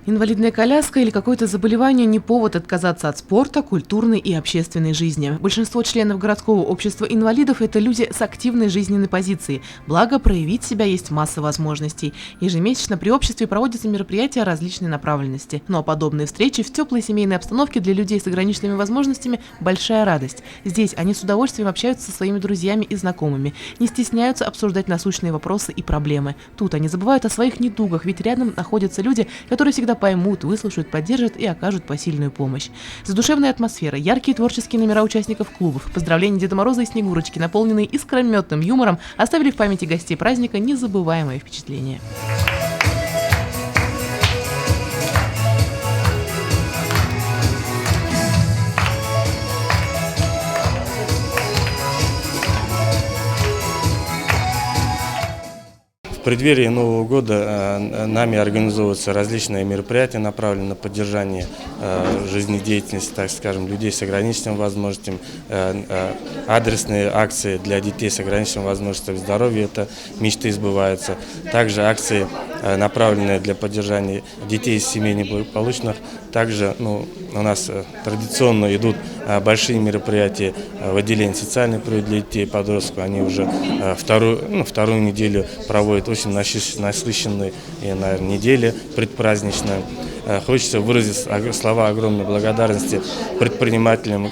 Инвалидная коляска или какое-то заболевание не повод отказаться от спорта, культурной и общественной жизни. Большинство членов городского общества инвалидов – это люди с активной жизненной позицией. Благо, проявить себя есть масса возможностей. Ежемесячно при обществе проводятся мероприятия различной направленности. Ну а подобные встречи в теплой семейной обстановке для людей с ограниченными возможностями – большая радость. Здесь они с удовольствием общаются со своими друзьями и знакомыми, не стесняются обсуждать насущные вопросы и проблемы. Тут они забывают о своих недугах, ведь рядом находятся люди, которые всегда поймут, выслушают, поддержат и окажут посильную помощь. Задушевная атмосфера, яркие творческие номера участников клубов, поздравления Деда Мороза и Снегурочки, наполненные искрометным юмором, оставили в памяти гостей праздника незабываемое впечатление. В преддверии Нового года нами организовываются различные мероприятия, направленные на поддержание жизнедеятельности, так скажем, людей с ограниченными возможностями, адресные акции для детей с ограниченными возможностями здоровья, это мечты сбываются. Также акции, направленные для поддержания детей из семей неблагополучных. Также у нас традиционно идут большие мероприятия в отделении социальной приют для детей и подростков. Они уже вторую неделю проводят очень насыщенные, недели предпраздничные. Хочется выразить слова огромной благодарности предпринимателям,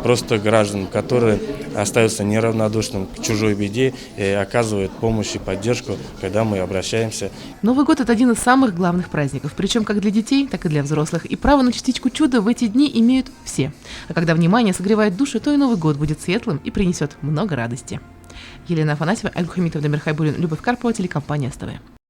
просто гражданам, которые остаются неравнодушными к чужой беде и оказывают помощь и поддержку, когда мы обращаемся. Новый год – это один из самых главных праздников, причем как для детей, так и для взрослых. И право на частичку чуда в эти дни имеют все. А когда внимание согревает души, то и Новый год будет светлым и принесет много радости. Елена Афанасьева, Альгухамитов, Дамир Хайбуллин, Любовь Карпова, телекомпания СТВ.